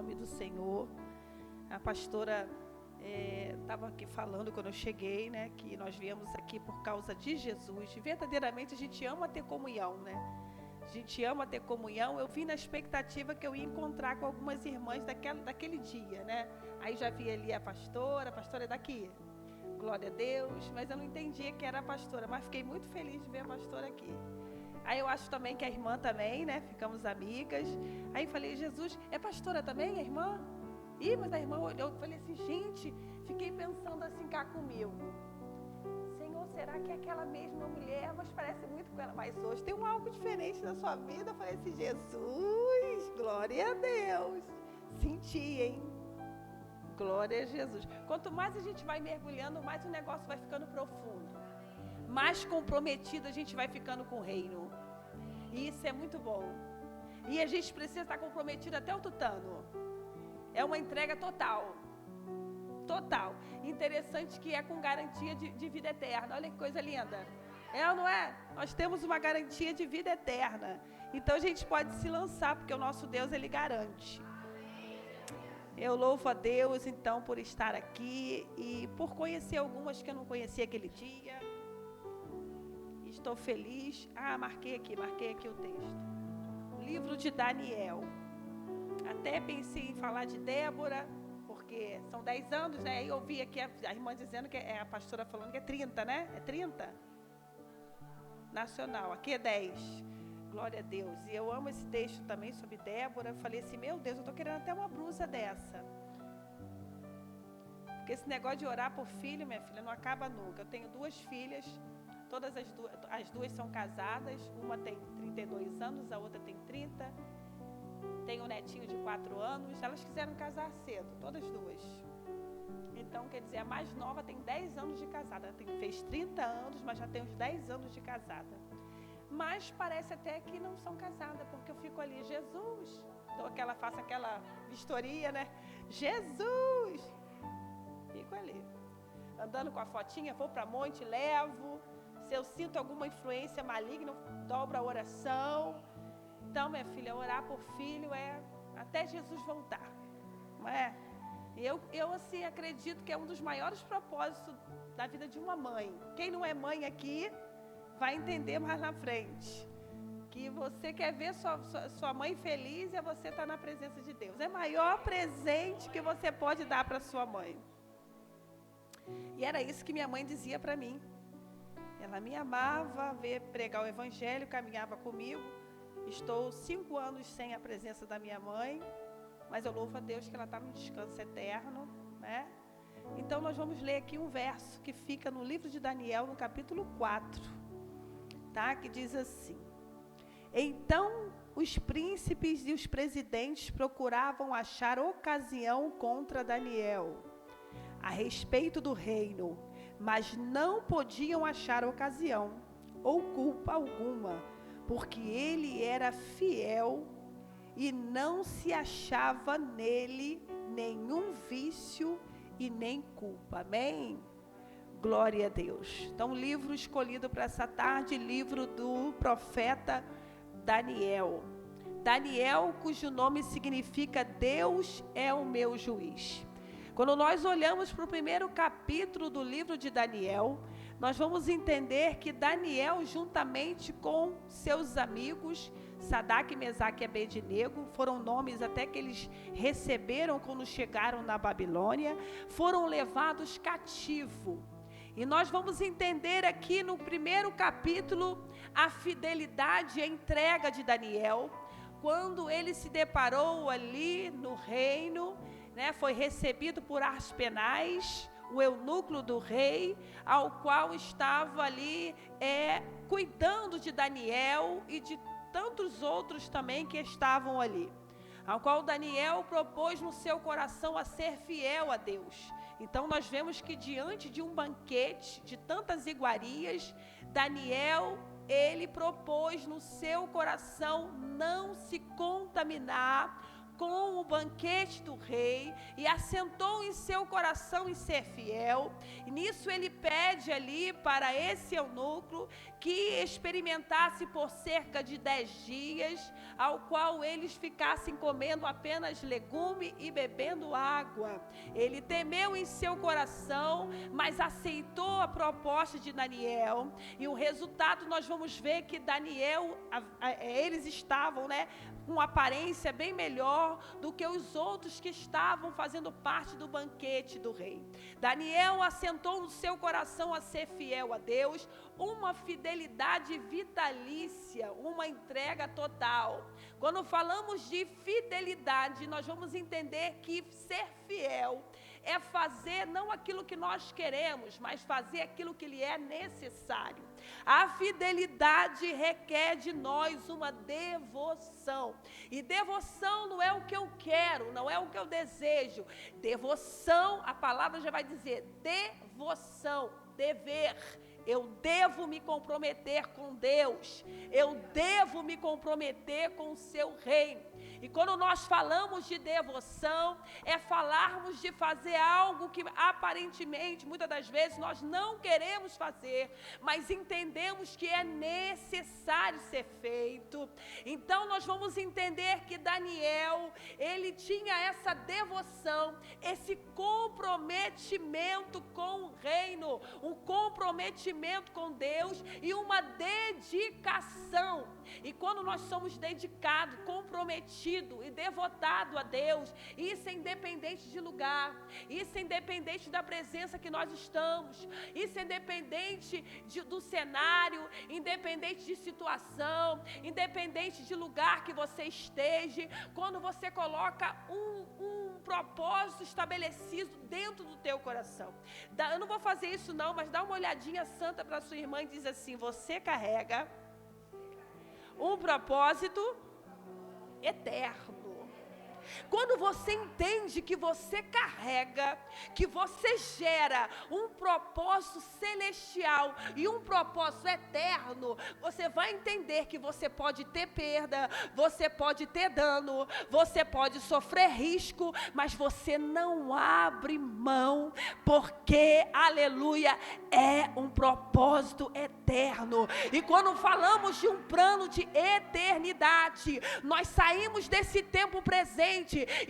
nome do Senhor. A pastora estava aqui falando quando eu cheguei, né, que nós viemos aqui por causa de Jesus. Verdadeiramente a gente ama ter comunhão, né? A gente ama ter comunhão. Eu vim na expectativa que eu ia encontrar com algumas irmãs daquele dia, né? Aí já vi ali a pastora é daqui. Glória a Deus. Mas eu não entendia que era a pastora, mas fiquei muito feliz de ver a pastora aqui. Aí eu acho também que a irmã também, né? Ficamos amigas. Aí falei, Jesus, é pastora também, a irmã? Ih, mas a irmã olhou, eu falei assim, gente, fiquei pensando assim cá comigo. Senhor, será que é aquela mesma mulher? Mas parece muito com ela. Mas hoje tem algo diferente na sua vida. Eu falei assim, Jesus, glória a Deus. Senti, hein? Glória a Jesus. Quanto mais a gente vai mergulhando, mais o negócio vai ficando profundo. Mais comprometido a gente vai ficando com o reino. E isso é muito bom. E a gente precisa estar comprometido até o tutano. É uma entrega total. Total. Interessante que é com garantia de vida eterna. Olha que coisa linda. É ou não é? Nós temos uma garantia de vida eterna. Então a gente pode se lançar, porque o nosso Deus, Ele garante. Eu louvo a Deus, então, por estar aqui e por conhecer algumas que eu não conhecia aquele dia. Estou feliz. Marquei aqui o texto. Livro de Daniel. Até pensei em falar de Débora, porque são 10 anos, né? Aí eu vi aqui a irmã dizendo que a pastora falando que é 30, né? É 30? Nacional. Aqui é 10. Glória a Deus. E eu amo esse texto também sobre Débora. Eu falei assim, meu Deus, eu estou querendo até uma blusa dessa. Porque esse negócio de orar por filho, minha filha, não acaba nunca. Eu tenho 2 filhas. Todas as duas são casadas, uma tem 32 anos, a outra tem 30, tem um netinho de 4 anos, elas quiseram casar cedo, todas duas. Então, quer dizer, a mais nova tem 10 anos de casada, fez 30 anos, mas já tem uns 10 anos de casada. Mas parece até que não são casadas, porque eu fico ali, Jesus, faço aquela vistoria, né? Jesus! Fico ali, andando com a fotinha, vou para monte, levo. Se eu sinto alguma influência maligna, dobro a oração. Então, minha filha, orar por filho é até Jesus voltar, não é? Eu assim, acredito que é um dos maiores propósitos da vida de uma mãe. Quem não é mãe aqui, vai entender mais na frente. Que você quer ver sua mãe feliz é você estar na presença de Deus. É o maior presente que você pode dar para sua mãe. E era isso que minha mãe dizia para mim. Ela me amava, veio pregar o evangelho, caminhava comigo. Estou 5 anos sem a presença da minha mãe, mas eu louvo a Deus que ela está no descanso eterno, né? Então nós vamos ler aqui um verso que fica no livro de Daniel, no capítulo 4, tá? Que diz assim: Então os príncipes e os presidentes procuravam achar ocasião contra Daniel a respeito do reino, mas não podiam achar ocasião ou culpa alguma, porque ele era fiel e não se achava nele nenhum vício e nem culpa. Amém? Glória a Deus. Então, o livro escolhido para essa tarde, livro do profeta Daniel. Daniel, cujo nome significa Deus é o meu juiz. Quando nós olhamos para o primeiro capítulo do livro de Daniel, nós vamos entender que Daniel, juntamente com seus amigos, Sadraque, Mesaque e Abednego, foram nomes até que eles receberam quando chegaram na Babilônia, foram levados cativo. E nós vamos entender aqui no primeiro capítulo a fidelidade e a entrega de Daniel, quando ele se deparou ali no reino, né, foi recebido por Aspenaz, o eunuco do rei, ao qual estava ali cuidando de Daniel e de tantos outros também que estavam ali, ao qual Daniel propôs no seu coração a ser fiel a Deus. Então nós vemos que diante de um banquete de tantas iguarias, Daniel, ele propôs no seu coração não se contaminar com o banquete do rei e assentou em seu coração em ser fiel. E nisso ele pede ali para esse eunuco que experimentasse por cerca de 10 dias, ao qual eles ficassem comendo apenas legume e bebendo água. Ele temeu em seu coração, mas aceitou a proposta de Daniel, e o resultado nós vamos ver que Daniel, eles estavam, com aparência bem melhor do que os outros que estavam fazendo parte do banquete do rei. Daniel assentou no seu coração a ser fiel a Deus, uma fidelidade vitalícia, uma entrega total. Quando falamos de fidelidade, nós vamos entender que ser fiel é fazer não aquilo que nós queremos, mas fazer aquilo que lhe é necessário. A fidelidade requer de nós uma devoção. E devoção não é o que eu quero, não é o que eu desejo. Devoção, a palavra já vai dizer devoção, dever. Eu devo me comprometer com Deus, eu devo me comprometer com o seu reino. E quando nós falamos de devoção, é falarmos de fazer algo que aparentemente, muitas das vezes, nós não queremos fazer, mas entendemos que é necessário ser feito. Então nós vamos entender que Daniel, ele tinha essa devoção, esse comprometimento com o reino, um comprometimento com Deus e uma dedicação. E quando nós somos dedicados, comprometidos e devotados a Deus, isso é independente de lugar, isso é independente da presença que nós estamos, isso é independente do cenário, independente de situação, independente de lugar que você esteja. Quando você coloca um propósito estabelecido dentro do teu coração. Eu não vou fazer isso não, mas dá uma olhadinha santa para sua irmã e diz assim: você carrega um propósito eterno. Quando você entende que você carrega, que você gera um propósito celestial e um propósito eterno, você vai entender que você pode ter perda, você pode ter dano, você pode sofrer risco, mas você não abre mão, porque, aleluia, é um propósito eterno. E quando falamos de um plano de eternidade, nós saímos desse tempo presente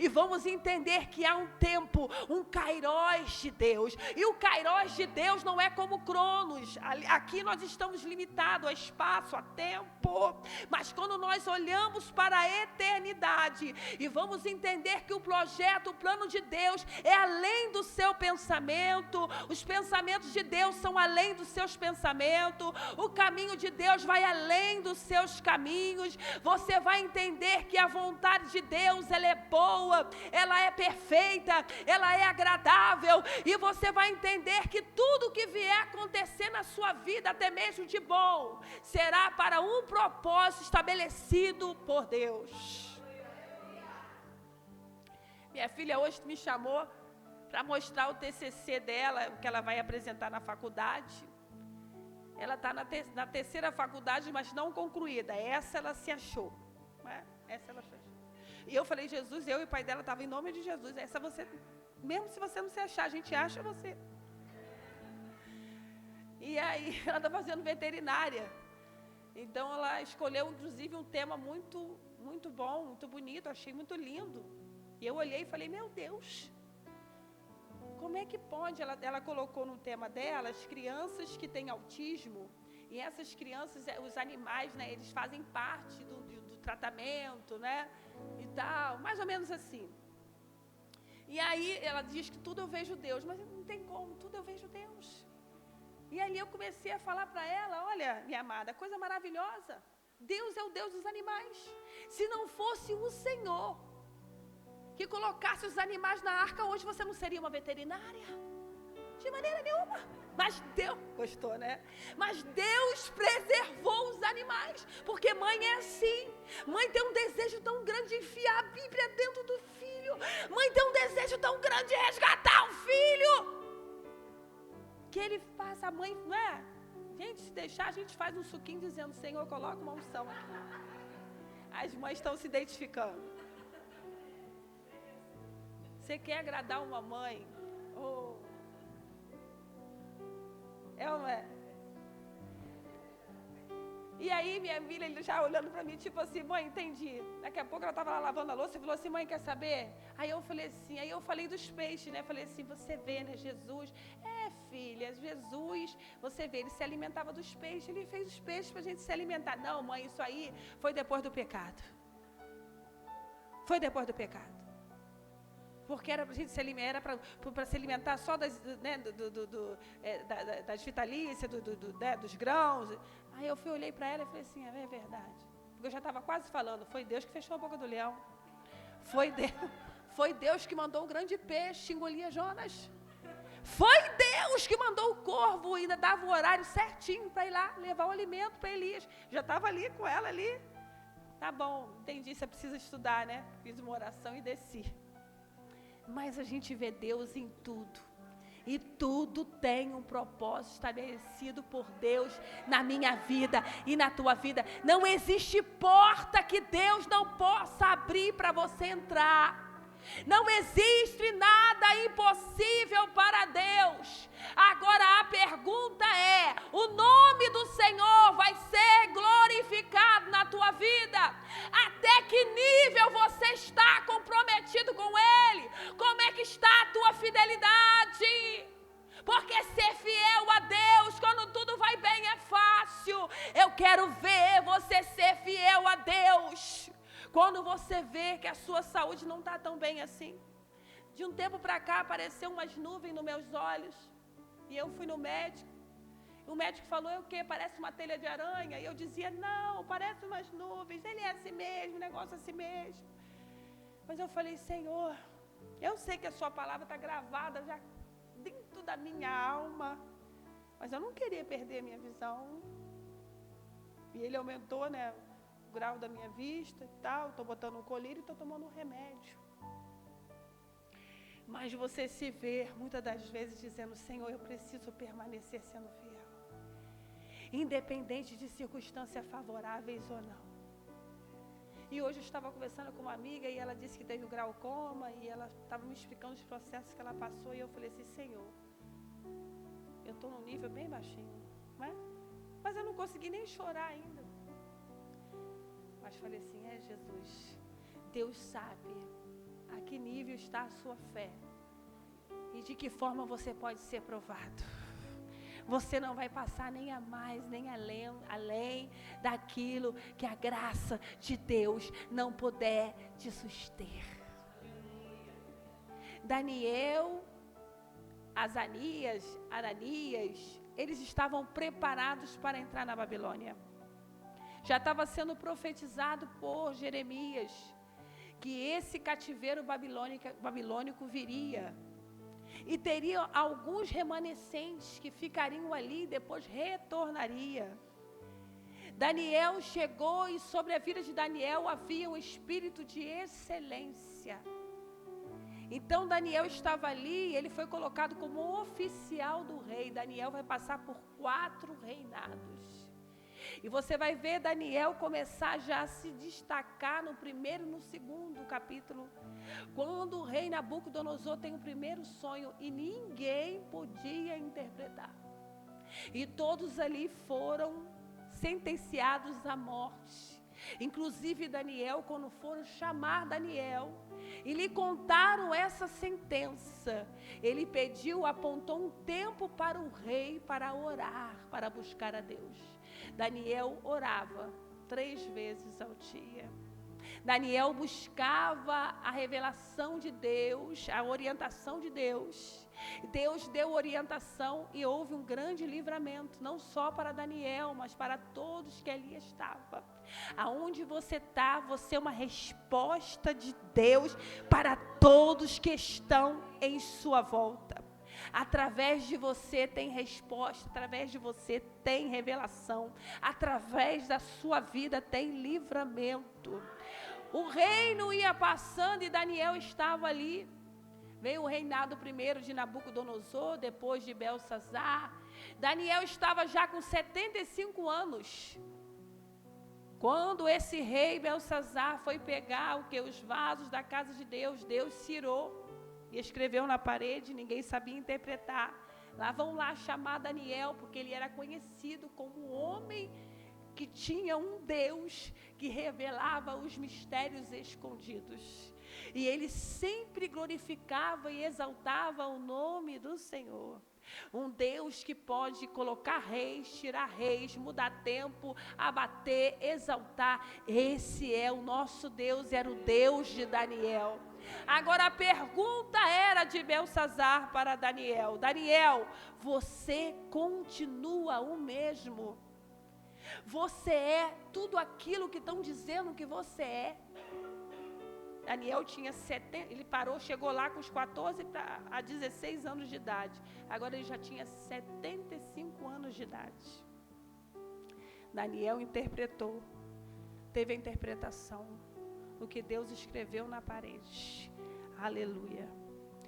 e vamos entender que há um tempo, um kairós de Deus, e o kairós de Deus não é como Cronos. Aqui nós estamos limitados a espaço, a tempo, mas quando nós olhamos para a eternidade e vamos entender que o projeto, o plano de Deus é além do seu pensamento, os pensamentos de Deus são além dos seus pensamentos, o caminho de Deus vai além dos seus caminhos. Você vai entender que a vontade de Deus, ela é boa, ela é perfeita, ela é agradável, e você vai entender que tudo que vier acontecer na sua vida, até mesmo de bom, será para um propósito estabelecido por Deus. Minha filha hoje me chamou para mostrar o TCC dela, o que ela vai apresentar na faculdade. Ela está na terceira faculdade, mas não concluída. Essa ela se achou, essa ela se achou. E eu falei: Jesus, eu e o pai dela estavam em nome de Jesus. Essa você, mesmo se você não se achar, a gente acha você. E aí ela está fazendo veterinária. Então ela escolheu inclusive um tema muito, muito bom, muito bonito, achei muito lindo. E eu olhei e falei: meu Deus, como é que pode? Ela colocou no tema dela as crianças que têm autismo. E essas crianças, os animais, eles fazem parte do tratamento, e tal, mais ou menos assim. E aí ela diz que tudo eu vejo Deus, mas não tem como, tudo eu vejo Deus. E ali eu comecei a falar para ela: olha, minha amada, coisa maravilhosa, Deus é o Deus dos animais. Se não fosse o Senhor que colocasse os animais na arca, hoje você não seria uma veterinária, de maneira nenhuma. Mas Deus, gostou, Mas Deus preservou os animais, porque mãe é assim. Mãe tem um desejo tão grande de enfiar a Bíblia dentro do filho. Mãe tem um desejo tão grande de resgatar o filho, que ele faz, a mãe, Gente, se deixar, a gente faz um suquinho dizendo: Senhor, coloca uma unção aqui. As mães estão se identificando. Você quer agradar uma mãe? Oh. É ou não é? E aí minha filha, ele já olhando para mim, tipo assim, mãe, entendi. Daqui a pouco ela estava lá lavando a louça e falou assim, mãe, quer saber? Aí eu falei assim, aí eu falei dos peixes, né? Falei assim, você vê, né, Jesus? Filha, Jesus, você vê, ele se alimentava dos peixes, ele fez os peixes para a gente se alimentar. Não, mãe, isso aí foi depois do pecado. Foi depois do pecado. Porque era para a gente se alimentar, para se alimentar só das, né, das vitalícias, né, dos grãos. Aí eu olhei para ela e falei assim, é verdade. Porque eu já estava quase falando, foi Deus que fechou a boca do leão. Foi Deus que mandou o grande peixe engolir Jonas. Foi Deus que mandou o corvo e ainda dava o horário certinho para ir lá levar o alimento para Elias. Já estava ali com ela ali. Tá bom, entendi, você precisa estudar, né? Fiz uma oração e desci. Mas a gente vê Deus em tudo. E tudo tem um propósito estabelecido por Deus na minha vida e na tua vida. Não existe porta que Deus não possa abrir para você entrar. Não existe nada impossível para Deus. Agora a pergunta é: o nome do Senhor vai ser glorificado na tua vida? Até que nível você está comprometido com Ele? Como é que está a tua fidelidade? Porque ser fiel a Deus quando tudo vai bem é fácil. Eu quero ver você ser fiel a Deus quando você vê que a sua saúde não está tão bem assim. De um tempo para cá apareceu umas nuvens nos meus olhos. E eu fui no médico. O médico falou, é o quê? Parece uma telha de aranha. E eu dizia, não, parece umas nuvens. Ele é assim mesmo, o negócio é assim mesmo. Mas eu falei, Senhor, eu sei que a sua palavra está gravada já dentro da minha alma. Mas eu não queria perder a minha visão. E ele aumentou, né? Grau da minha vista e tal, estou botando um colírio e estou tomando um remédio. Mas você se vê muitas das vezes dizendo, Senhor, eu preciso permanecer sendo fiel, independente de circunstâncias favoráveis ou não. E hoje eu estava conversando com uma amiga e ela disse que teve o glaucoma e ela estava me explicando os processos que ela passou e eu falei assim, Senhor, eu estou num nível bem baixinho, né? Mas eu não consegui nem chorar ainda. Mas falei assim, Jesus, Deus sabe a que nível está a sua fé e de que forma você pode ser provado. Você não vai passar nem a mais, nem além daquilo que a graça de Deus não puder te suster. Daniel, Ananias, eles estavam preparados para entrar na Babilônia. Já estava sendo profetizado por Jeremias que esse cativeiro babilônico viria. E teria alguns remanescentes que ficariam ali e depois retornaria. Daniel chegou e sobre a vida de Daniel havia um espírito de excelência. Então Daniel estava ali, ele foi colocado como oficial do rei. Daniel vai passar por 4 reinados. E você vai ver Daniel começar já a se destacar no primeiro e no segundo capítulo. Quando o rei Nabucodonosor tem o primeiro sonho e ninguém podia interpretar. E todos ali foram sentenciados à morte. Inclusive Daniel, quando foram chamar Daniel e lhe contaram essa sentença, ele pediu, apontou um tempo para o rei para orar, para buscar a Deus. Daniel orava 3 vezes ao dia. Daniel buscava a revelação de Deus, a orientação de Deus. Deus deu orientação e houve um grande livramento, não só para Daniel, mas para todos que ali estavam. Aonde você está, você é uma resposta de Deus para todos que estão em sua volta. Através de você tem resposta, através de você tem revelação, através da sua vida tem livramento. O reino ia passando e Daniel estava ali. Veio o reinado primeiro de Nabucodonosor, depois de Belsazar. Daniel estava já com 75 anos. Quando esse rei Belsazar foi pegar os vasos da casa de Deus, Deus se irou. e escreveu na parede, ninguém sabia interpretar. Lá vão lá chamar Daniel, porque ele era conhecido como um homem que tinha um Deus que revelava os mistérios escondidos. E ele sempre glorificava e exaltava o nome do Senhor. Um Deus que pode colocar reis, tirar reis, mudar tempo, abater, exaltar. Esse é o nosso Deus, era o Deus de Daniel. Agora a pergunta era de Beltsazar para Daniel: Daniel, você continua o mesmo? Você é tudo aquilo que estão dizendo que você é? Daniel tinha 70, ele parou, chegou lá com os 14 a 16 anos de idade. Agora ele já tinha 75 anos de idade. Daniel interpretou, teve a interpretação do que Deus escreveu na parede. Aleluia.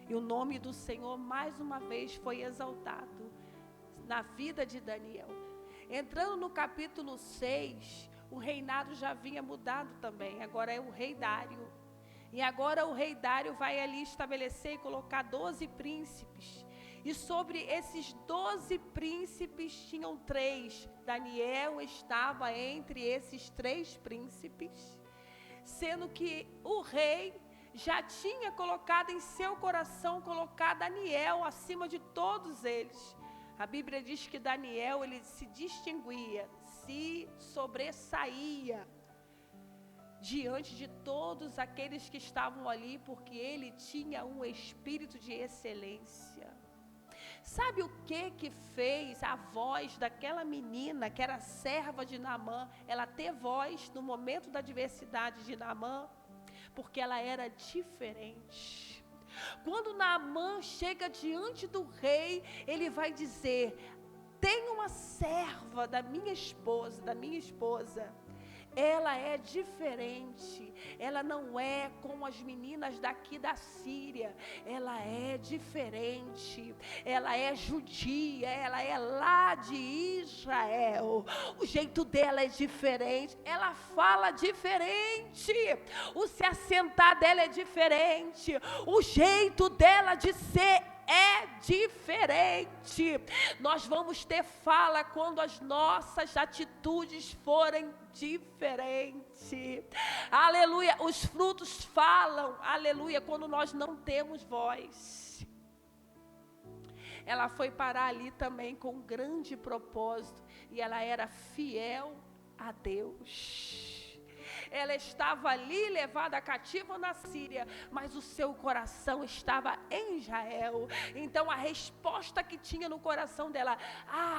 E o nome do Senhor mais uma vez foi exaltado na vida de Daniel. Entrando no capítulo 6, o reinado já havia mudado também. Agora é o rei Dário. E agora o rei Dário vai ali estabelecer e colocar 12 príncipes. E sobre esses 12 príncipes tinham 3. Daniel estava entre esses 3 príncipes. Sendo que o rei já tinha colocado em seu coração, colocar Daniel acima de todos eles. A Bíblia diz que Daniel, ele se distinguia, se sobressaía diante de todos aqueles que estavam ali, porque ele tinha um espírito de excelência. Sabe o que fez a voz daquela menina, que era serva de Naamã, ela ter voz no momento da adversidade de Naamã? Porque ela era diferente. Quando Naamã chega diante do rei, ele vai dizer: tem uma serva da minha esposa, ela é diferente, ela não é como as meninas daqui da Síria, ela é diferente, ela é judia, ela é lá de Israel, o jeito dela é diferente, ela fala diferente, o se assentar dela é diferente, o jeito dela de ser é diferente. Nós vamos ter fala quando as nossas atitudes forem diferentes. Aleluia. Os frutos falam, aleluia, quando nós não temos voz. Ela foi parar ali também com um grande propósito, e ela era fiel a Deus. Ela estava ali levada cativa na Síria, mas o seu coração estava em Israel. Então a resposta que tinha no coração dela: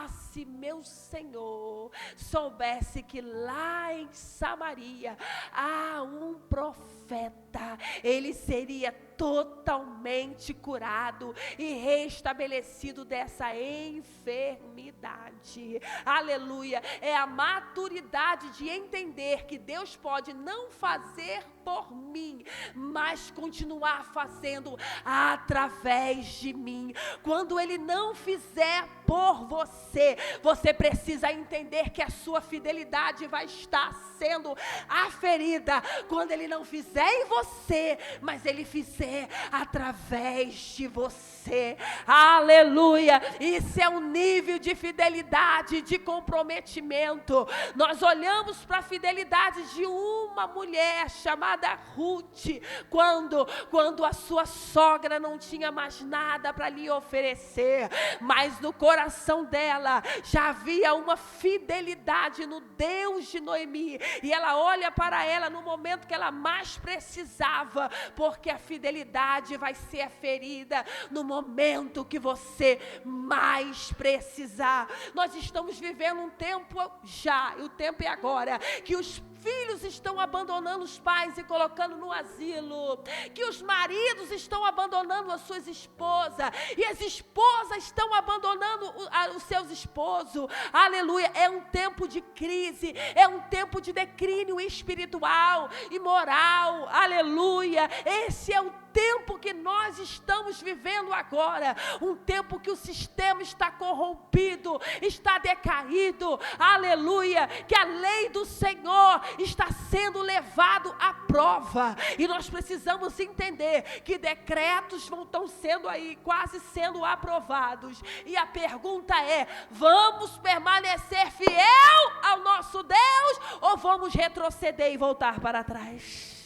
se meu Senhor soubesse que lá em Samaria há um profeta, ele seria totalmente curado e restabelecido dessa enfermidade. Aleluia. É a maturidade de entender que Deus pode não fazer por mim, mas continuar fazendo através de mim. Quando Ele não fizer por você, você precisa entender que a sua fidelidade vai estar sendo aferida quando Ele não fizer em você, mas Ele fizer através de você. Aleluia. Isso é um nível de fidelidade, de comprometimento. Nós olhamos para a fidelidade de uma mulher chamada Ruth, quando a sua sogra não tinha mais nada para lhe oferecer, mas no coração dela já havia uma fidelidade no Deus de Noemi, e ela olha para ela no momento que ela mais precisava, porque a fidelidade vai ser ferida no momento que você mais precisar. Nós estamos vivendo um tempo já, e o tempo é agora, que os filhos estão abandonando os pais e colocando no asilo, que os maridos estão abandonando as suas esposas, e as esposas estão abandonando os seus esposos. Aleluia. É um tempo de crise, é um tempo de declínio espiritual e moral. Aleluia. Esse é o tempo que nós estamos vivendo agora, um tempo que o sistema está corrompido, está decaído, aleluia, que a lei do Senhor está sendo levado à prova, e nós precisamos entender que decretos estão sendo aí, quase sendo aprovados, e a pergunta é: vamos permanecer fiel ao nosso Deus, ou vamos retroceder e voltar para trás?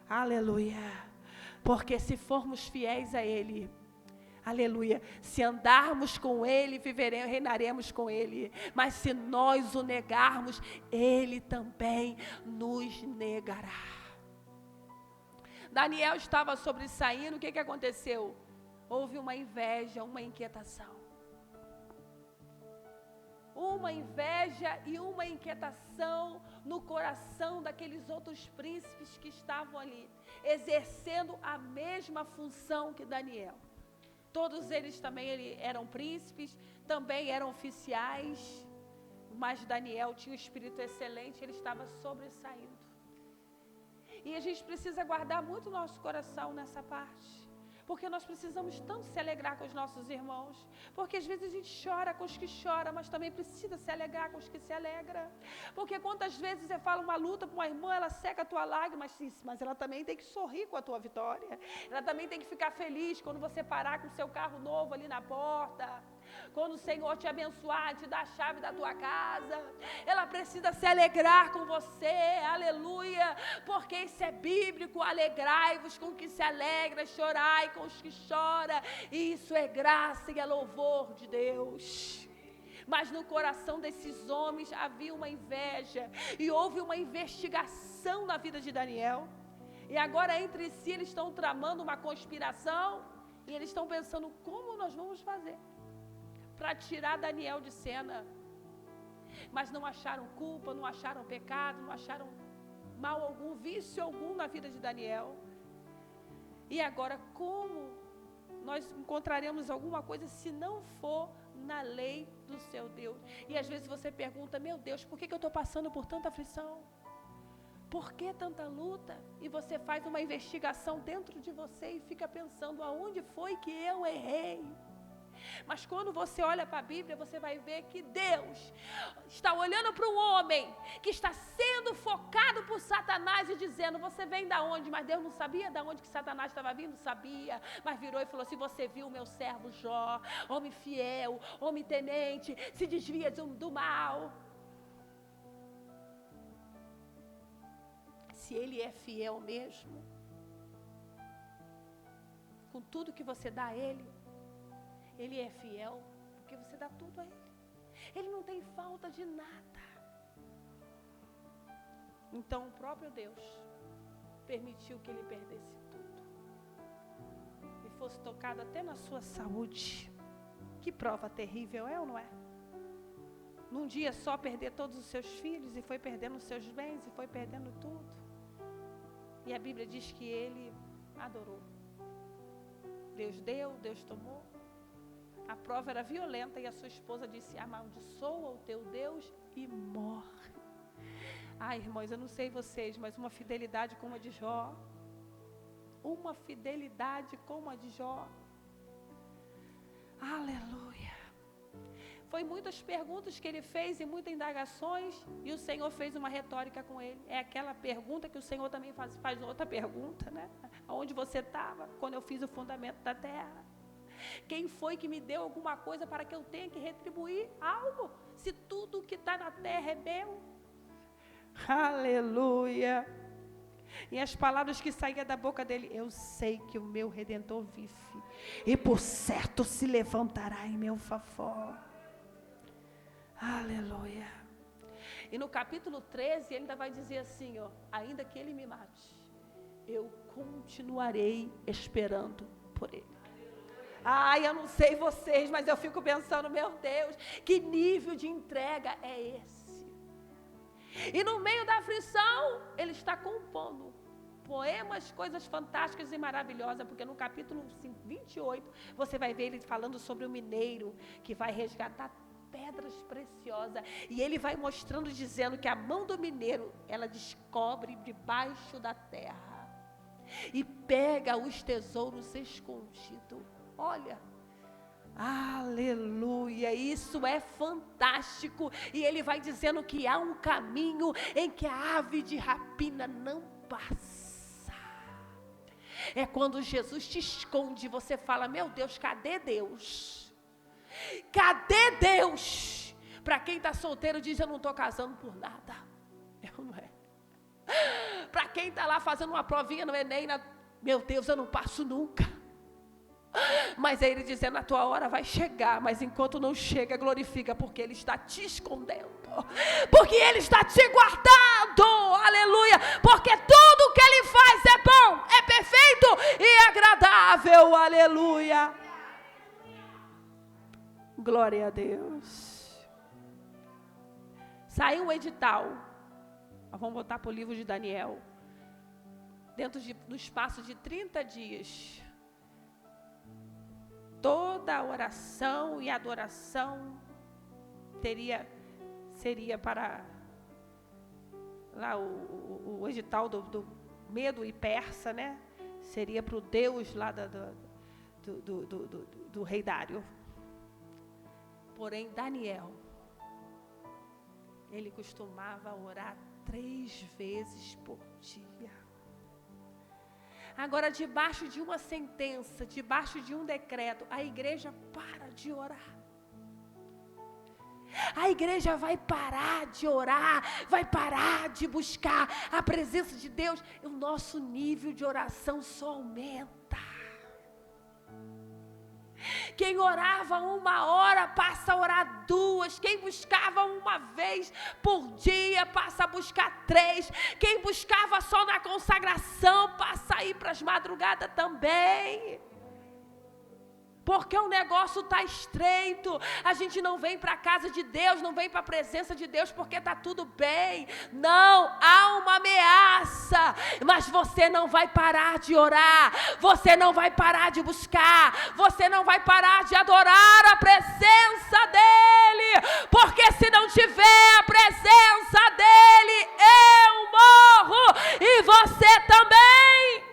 Aleluia, porque se formos fiéis a Ele, aleluia, se andarmos com Ele, viveremos, reinaremos com Ele, mas se nós o negarmos, Ele também nos negará. Daniel estava sobressaindo, o que aconteceu? Houve uma inveja, uma inquietação. Uma inveja e uma inquietação no coração daqueles outros príncipes que estavam ali, exercendo a mesma função que Daniel. Todos eles também eram príncipes, também eram oficiais, mas Daniel tinha um espírito excelente, ele estava sobressaindo. E a gente precisa guardar muito o nosso coração nessa parte, porque nós precisamos tanto se alegrar com os nossos irmãos, porque às vezes a gente chora com os que choram, mas também precisa se alegrar com os que se alegram, porque quantas vezes você fala uma luta para uma irmã, ela seca a tua lágrima, mas ela também tem que sorrir com a tua vitória, ela também tem que ficar feliz quando você parar com o seu carro novo ali na porta, quando o Senhor te abençoar, te dar a chave da tua casa, ela precisa se alegrar com você, aleluia, porque isso é bíblico, alegrai-vos com o que se alegra, chorai com os que choram, e isso é graça e é louvor de Deus. Mas no coração desses homens havia uma inveja, e houve uma investigação na vida de Daniel, e agora entre si eles estão tramando uma conspiração, e eles estão pensando como nós vamos fazer para tirar Daniel de cena, mas não acharam culpa, não acharam pecado, não acharam mal algum, vício algum na vida de Daniel. E agora, como nós encontraremos alguma coisa se não for na lei do seu Deus? E às vezes você pergunta: meu Deus, por que eu estou passando por tanta aflição? Por que tanta luta? E você faz uma investigação dentro de você e fica pensando: aonde foi que eu errei? Mas quando você olha para a Bíblia, você vai ver que Deus está olhando para um homem que está sendo focado por Satanás e dizendo: você vem da onde? Mas Deus não sabia da onde que Satanás estava vindo? Sabia, mas virou e falou assim: você viu o meu servo Jó, homem fiel, homem temente, se desvia do mal. Se ele é fiel mesmo, com tudo que você dá a ele, ele é fiel, porque você dá tudo a ele. Ele não tem falta de nada. Então o próprio Deus permitiu que ele perdesse tudo e fosse tocado até na sua saúde. Que prova terrível é ou não é? Num dia só perder todos os seus filhos, e foi perdendo os seus bens, e foi perdendo tudo. E a Bíblia diz que ele adorou. Deus deu, Deus tomou. A prova era violenta e a sua esposa disse: amaldiçoa o teu Deus e morre. Ai, irmãos, eu não sei vocês, mas uma fidelidade como a de Jó, uma fidelidade como a de Jó, aleluia. Foi muitas perguntas que ele fez e muitas indagações, e o Senhor fez uma retórica com ele. É aquela pergunta que o Senhor também faz outra pergunta, né? Aonde você estava quando eu fiz o fundamento da terra? Quem foi que me deu alguma coisa para que eu tenha que retribuir algo? Se tudo que está na terra é meu. Aleluia. E as palavras que saíam da boca dele: eu sei que o meu Redentor vive, e por certo se levantará em meu favor. Aleluia. E no capítulo 13 ele ainda vai dizer assim, ó: ainda que ele me mate, eu continuarei esperando por ele. Ai, eu não sei vocês, mas eu fico pensando: meu Deus, que nível de entrega é esse? E no meio da aflição, ele está compondo poemas, coisas fantásticas e maravilhosas, porque no capítulo 28, você vai ver ele falando sobre o mineiro que vai resgatar pedras preciosas, e ele vai mostrando, dizendo que a mão do mineiro, ela descobre debaixo da terra. e pega os tesouros escondidos. Olha, aleluia, isso é fantástico. E ele vai dizendo que há um caminho em que a ave de rapina não passa. É quando Jesus te esconde, você fala: meu Deus, cadê Deus? Cadê Deus? Para quem está solteiro diz: eu não estou casando por nada. Não é. Para quem está lá fazendo uma provinha no Enem, meu Deus, eu não passo nunca. Mas é ele dizendo: a tua hora vai chegar, mas enquanto não chega, glorifica, porque ele está te escondendo, porque ele está te guardando, aleluia, porque tudo que ele faz é bom, é perfeito e agradável, aleluia, glória a Deus. Saiu um edital, vamos voltar para o livro de Daniel, do espaço de 30 dias, toda a oração e adoração seria para lá o edital do medo e persa, né? Seria para o Deus lá do rei Dário. Porém, Daniel, ele costumava orar 3 vezes por dia. Agora, debaixo de uma sentença, debaixo de um decreto, a igreja para de orar. A igreja vai parar de orar, vai parar de buscar a presença de Deus. O nosso nível de oração só aumenta. Quem orava 1 hora passa a orar 2. Quem buscava 1 vez por dia passa a buscar 3. Quem buscava só na consagração passa a ir para as madrugadas também. Porque o negócio está estreito. A gente não vem para a casa de Deus, não vem para a presença de Deus porque está tudo bem. Não, há uma ameaça. Mas você não vai parar de orar. Você não vai parar de buscar. Você não vai parar de adorar a presença dEle. Porque se não tiver a presença dEle, eu morro e você também.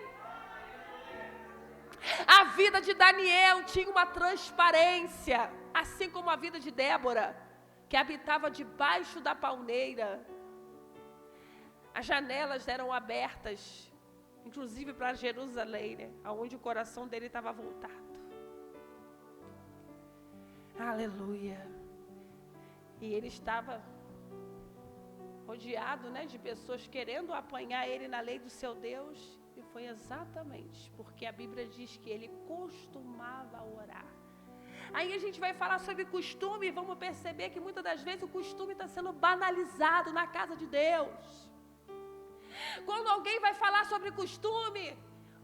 A vida de Daniel tinha uma transparência, assim como a vida de Débora, que habitava debaixo da palmeira. As janelas eram abertas, inclusive para Jerusalém, né? Onde o coração dele estava voltado. Aleluia. E ele estava rodeado, né, de pessoas querendo apanhar ele na lei do seu Deus. E foi exatamente porque a Bíblia diz que ele costumava orar. Aí a gente vai falar sobre costume e vamos perceber que muitas das vezes o costume está sendo banalizado na casa de Deus. Quando alguém vai falar sobre costume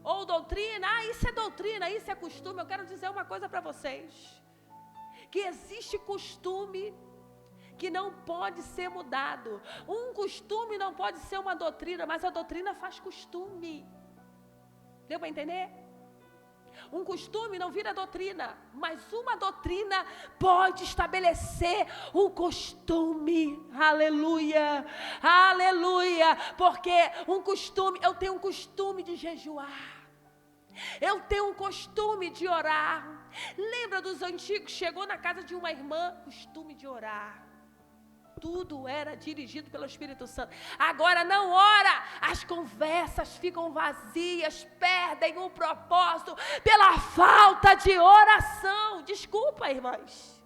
ou doutrina, isso é doutrina, isso é costume, eu quero dizer uma coisa para vocês. Que existe costume que não pode ser mudado. Um costume não pode ser uma doutrina, mas a doutrina faz costume. Deu para entender? Um costume não vira doutrina, mas uma doutrina pode estabelecer um costume. Aleluia, aleluia, porque um costume, eu tenho um costume de jejuar. Eu tenho um costume de orar. Lembra dos antigos? Chegou na casa de uma irmã, costume de orar. Tudo era dirigido pelo Espírito Santo. Agora não ora, as conversas ficam vazias, perdem o propósito pela falta de oração. Desculpa, irmãs.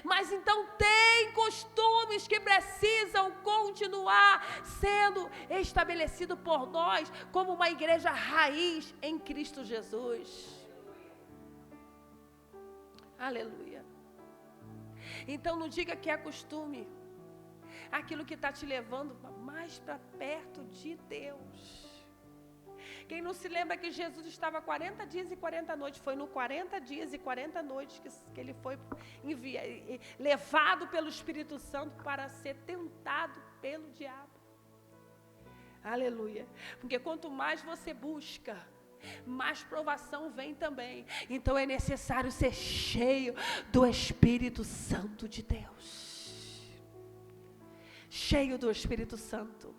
Mas então tem costumes que precisam continuar sendo estabelecidos por nós como uma igreja raiz em Cristo Jesus. Aleluia. Então não diga que é costume, aquilo que está te levando mais para perto de Deus. Quem não se lembra que Jesus estava 40 dias e 40 noites, foi no 40 dias e 40 noites que ele foi levado pelo Espírito Santo para ser tentado pelo diabo. Aleluia, porque quanto mais você busca, mais provação vem também. Então é necessário ser cheio do Espírito Santo de Deus. Cheio do Espírito Santo.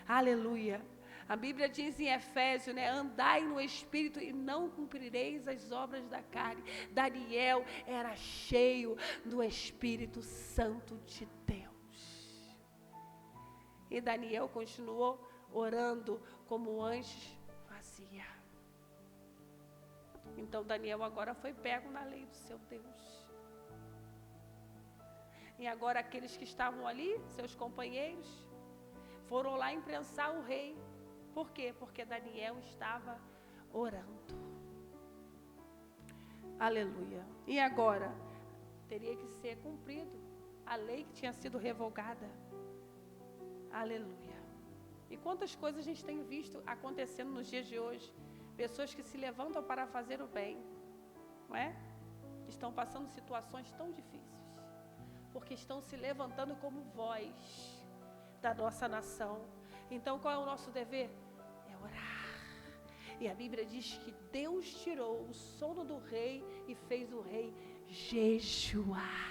Aleluia. A Bíblia diz em Efésios, né? Andai no Espírito e não cumprireis as obras da carne. Daniel era cheio do Espírito Santo de Deus. E Daniel continuou orando como antes fazia. Então Daniel agora foi pego na lei do seu Deus. E agora aqueles que estavam ali, seus companheiros, foram lá imprensar o rei. Por quê? Porque Daniel estava orando. Aleluia. E agora? Teria que ser cumprido a lei que tinha sido revogada. Aleluia. E quantas coisas a gente tem visto acontecendo nos dias de hoje. Pessoas que se levantam para fazer o bem, não é? Estão passando situações tão difíceis. Porque estão se levantando como voz da nossa nação. Então, qual é o nosso dever? É orar. E a Bíblia diz que Deus tirou o sono do rei e fez o rei jejuar.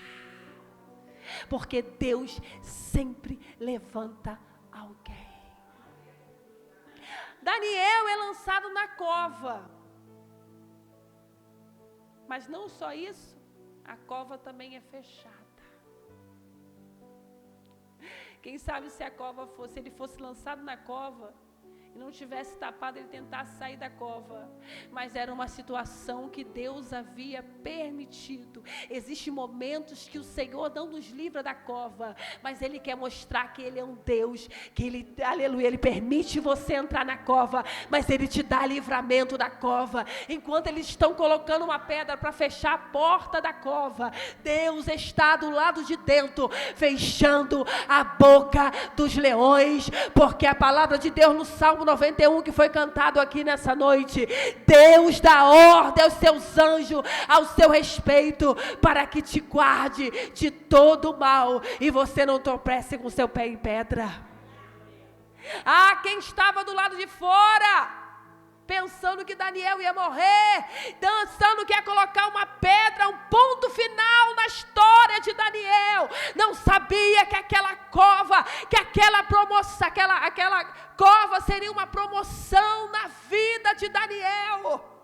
Porque Deus sempre levanta alguém. Daniel é lançado na cova. Mas não só isso, a cova também é fechada. Quem sabe se a cova fosse, se ele fosse lançado na cova e não tivesse tapado, ele tentasse sair da cova. Mas era uma situação que Deus havia permitido. Existem momentos que o Senhor não nos livra da cova, mas Ele quer mostrar que Ele é um Deus, que Ele, aleluia, Ele permite você entrar na cova, mas Ele te dá livramento da cova. Enquanto eles estão colocando uma pedra para fechar a porta da cova, Deus está do lado de dentro, fechando a boca dos leões, porque a palavra de Deus no Salmo 91 que foi cantado aqui nessa noite, Deus dá ordem aos seus anjos ao seu respeito, para que te guarde de todo mal e você não tropece com seu pé em pedra. Quem estava do lado de fora pensando que Daniel ia morrer, pensando que ia colocar uma pedra, um ponto final na história de Daniel, não sabia que aquela cova, que aquela promoção, aquela cova seria uma promoção na vida de Daniel.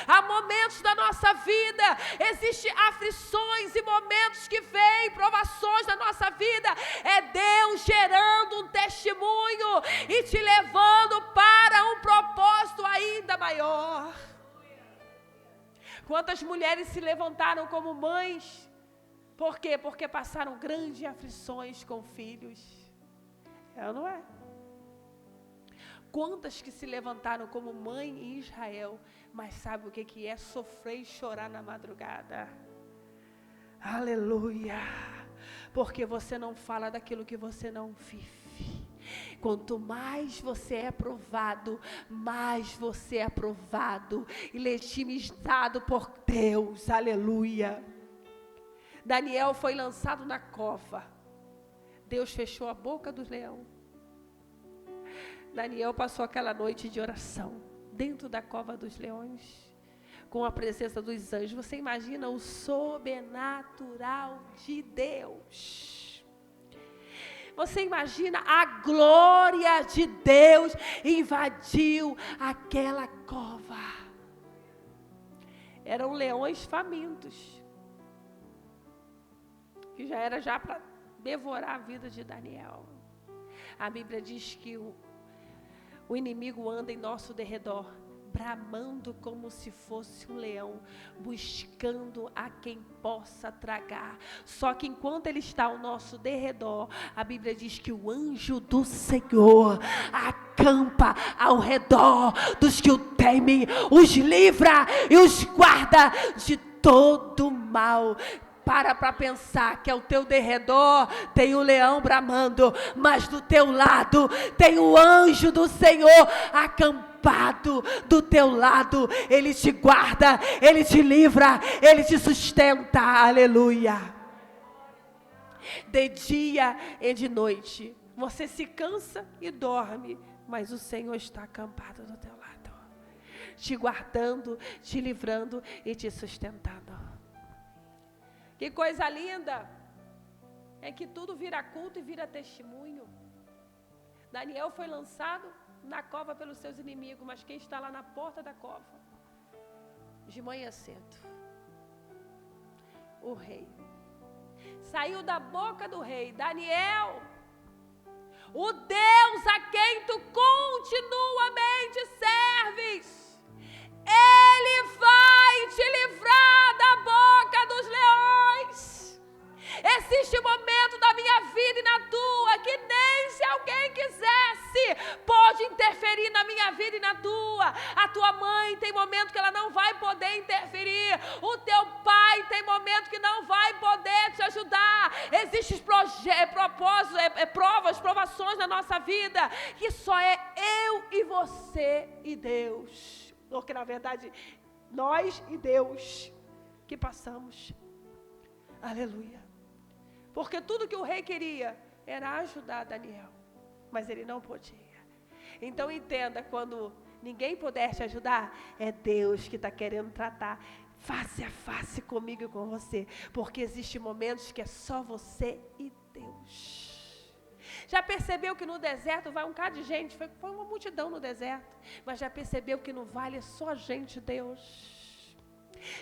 Há momentos da nossa vida, existem aflições e momentos que vêm, provações na nossa vida. É Deus gerando um testemunho e te levando para um propósito ainda maior. Quantas mulheres se levantaram como mães? Por quê? Porque passaram grandes aflições com filhos. É, não é? Quantas que se levantaram como mãe em Israel, mas sabe o que é sofrer e chorar na madrugada? Aleluia! Porque você não fala daquilo que você não vive. Quanto mais você é provado, mais você é aprovado e legitimizado por Deus. Aleluia! Daniel foi lançado na cova. Deus fechou a boca do leão. Daniel passou aquela noite de oração dentro da cova dos leões, com a presença dos anjos. Você imagina o sobrenatural de Deus. Você imagina a glória de Deus invadiu aquela cova. Eram leões famintos, que já era para devorar a vida de Daniel. A Bíblia diz que o inimigo anda em nosso derredor, bramando como se fosse um leão, buscando a quem possa tragar. Só que enquanto ele está ao nosso derredor, a Bíblia diz que o anjo do Senhor acampa ao redor dos que o temem, os livra e os guarda de todo mal. Para pensar que ao teu derredor tem o leão bramando, mas do teu lado tem o anjo do Senhor acampado do teu lado. Ele te guarda, ele te livra, ele te sustenta. Aleluia. De dia e de noite você se cansa e dorme, mas o Senhor está acampado do teu lado, te guardando, te livrando e te sustentando. Que coisa linda, é que tudo vira culto e vira testemunho. Daniel foi lançado na cova pelos seus inimigos, mas quem está lá na porta da cova, de manhã cedo, o rei, saiu da boca do rei: Daniel, o Deus a quem tu continuamente serves, Ele vai te livrar da boca dos leões. Existe momento da minha vida e na tua que nem se alguém quisesse pode interferir na minha vida e na tua. A tua mãe tem momento que ela não vai poder interferir. O teu pai tem momento que não vai poder te ajudar. Existem propósitos, provas, provações na nossa vida que só é eu e você e Deus. Porque na verdade nós e Deus que passamos. Aleluia. Porque tudo que o rei queria era ajudar Daniel, mas ele não podia. Então entenda, quando ninguém puder te ajudar, é Deus que está querendo tratar face a face comigo e com você, porque existem momentos que é só você e Deus. Já percebeu que no deserto vai um bocado de gente, foi uma multidão no deserto, mas já percebeu que no vale é só gente de Deus?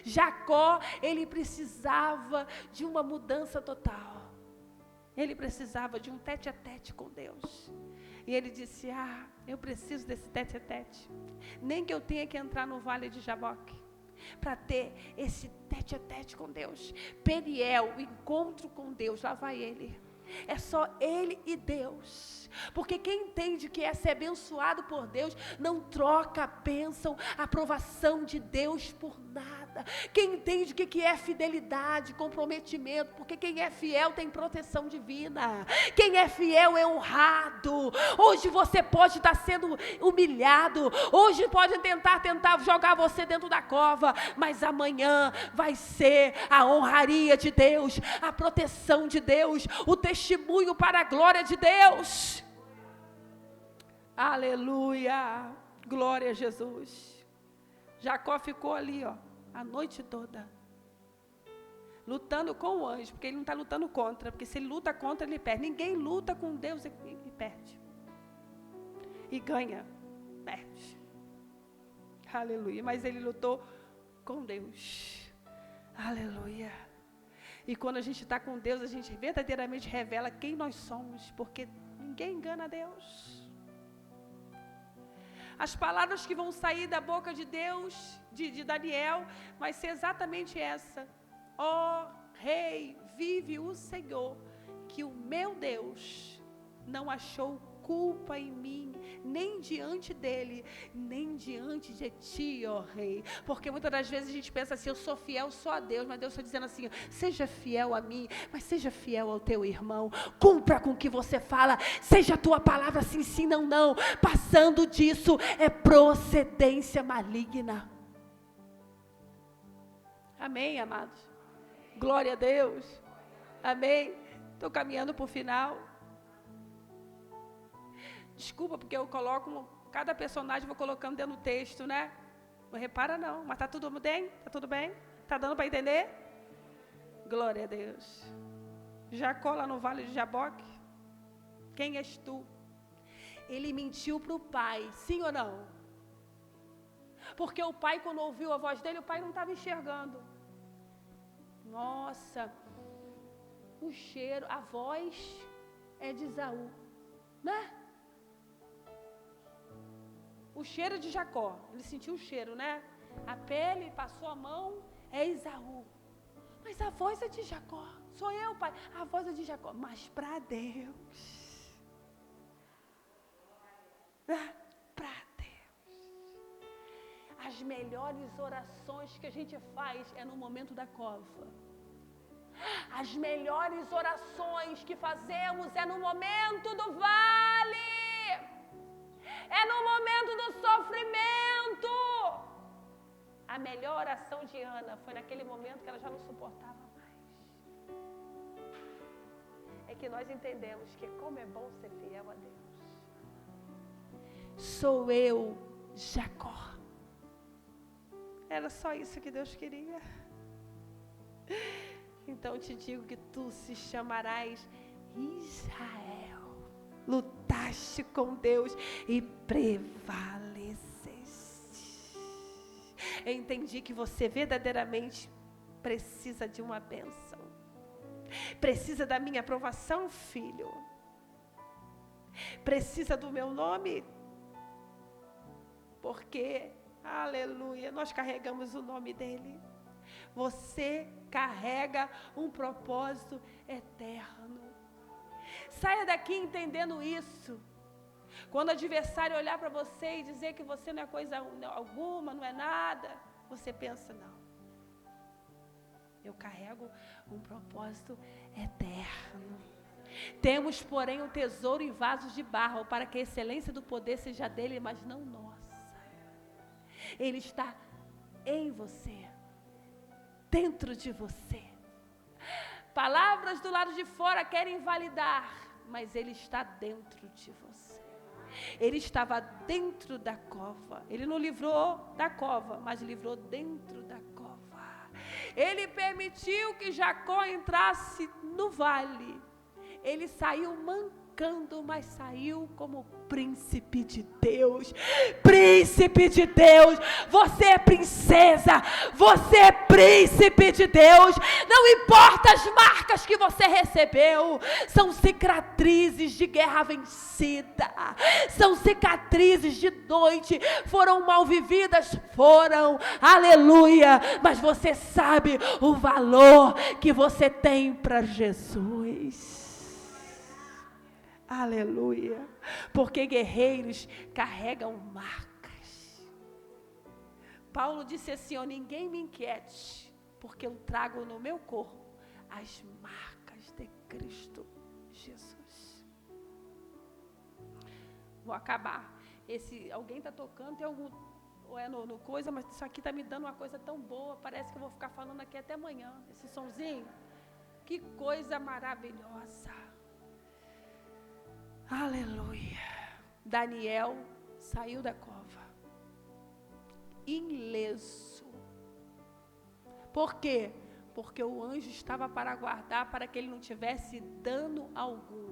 Jacó, ele precisava de uma mudança total. Ele precisava de um tete-a-tete com Deus. E ele disse: eu preciso desse tete-a-tete. Nem que eu tenha que entrar no vale de Jaboque para ter esse tete-a-tete com Deus. Peniel, o encontro com Deus, lá vai ele. É só ele e Deus. Porque quem entende que é ser abençoado por Deus não troca a bênção, a aprovação de Deus por nada. Quem entende o que é fidelidade, comprometimento, porque quem é fiel tem proteção divina. Quem é fiel é honrado. Hoje você pode estar sendo humilhado, hoje pode tentar jogar você dentro da cova, mas amanhã vai ser a honraria de Deus, a proteção de Deus, o testemunho para a glória de Deus. Aleluia, glória a Jesus. Jacó ficou ali, a noite toda, lutando com o anjo, porque ele não está lutando contra, porque se ele luta contra, ele perde. Ninguém luta com Deus e perde. E ganha, perde. Aleluia, mas ele lutou com Deus. Aleluia. E quando a gente está com Deus, a gente verdadeiramente revela quem nós somos, porque ninguém engana Deus. As palavras que vão sair da boca de Deus, de Daniel, vai ser exatamente essa: ó Rei, vive o Senhor, que o meu Deus não achou culpa em mim, nem diante dele, nem diante de ti, ó Rei. Porque muitas das vezes a gente pensa assim: eu sou fiel só a Deus, mas Deus está dizendo assim: seja fiel a mim, mas seja fiel ao teu irmão, cumpra com o que você fala, seja a tua palavra sim, sim, não, não. Passando disso é procedência maligna. Amém, amados? Glória a Deus. Amém. Estou caminhando para o final. Desculpa, porque eu coloco cada personagem, vou colocando dentro do texto, né? Não repara não, mas está tudo bem? Está tudo bem? Está dando para entender? Glória a Deus. Jacó lá no vale de Jaboque, quem és tu? Ele mentiu para o pai, sim ou não? Porque o pai, quando ouviu a voz dele, o pai não estava enxergando. Nossa, o cheiro, a voz é de Esaú, né? O cheiro de Jacó, ele sentiu o cheiro, né? A pele, passou a mão, é Esaú. Mas a voz é de Jacó. Sou eu, pai. A voz é de Jacó. Mas para Deus. Para Deus. As melhores orações que a gente faz é no momento da cova. As melhores orações que fazemos é no momento do vale. É no momento do sofrimento. A melhor oração de Ana foi naquele momento que ela já não suportava mais. É que nós entendemos que como é bom ser fiel a Deus. Sou eu, Jacó. Era só isso que Deus queria. Então te digo que tu se chamarás Israel. Lutar guerreaste com Deus e prevaleceste. Eu entendi que você verdadeiramente precisa de uma bênção. Precisa da minha aprovação, filho. Precisa do meu nome. Porque, aleluia, nós carregamos o nome dele. Você carrega um propósito eterno. Saia daqui entendendo isso. Quando o adversário olhar para você e dizer que você não é coisa alguma, não é nada, você pensa, não. Eu carrego um propósito eterno. Temos, porém, um tesouro em vasos de barro, para que a excelência do poder seja dele, mas não nossa. Ele está em você, dentro de você. Palavras do lado de fora querem invalidar, mas ele está dentro de você. Ele estava dentro da cova. Ele não livrou da cova, mas livrou dentro da cova. Ele permitiu que Jacó entrasse no vale. Ele saiu mancando, mas saiu como príncipe de Deus. Príncipe de Deus. Você é princesa. Você é príncipe de Deus. Não importa as marcas que você recebeu. São cicatrizes de guerra vencida. São cicatrizes de noite. Foram mal vividas? Foram. Aleluia. Mas você sabe o valor que você tem para Jesus. Aleluia. Porque guerreiros carregam marcas. Paulo disse assim, ó, ninguém me inquiete, porque eu trago no meu corpo as marcas de Cristo Jesus. Vou acabar. Alguém está tocando, tem algum, ou é no coisa, mas isso aqui está me dando uma coisa tão boa, parece que eu vou ficar falando aqui até amanhã, esse sonzinho. Que coisa maravilhosa. Aleluia. Daniel saiu da cova ileso. Por quê? Porque o anjo estava para guardar, para que ele não tivesse dano algum.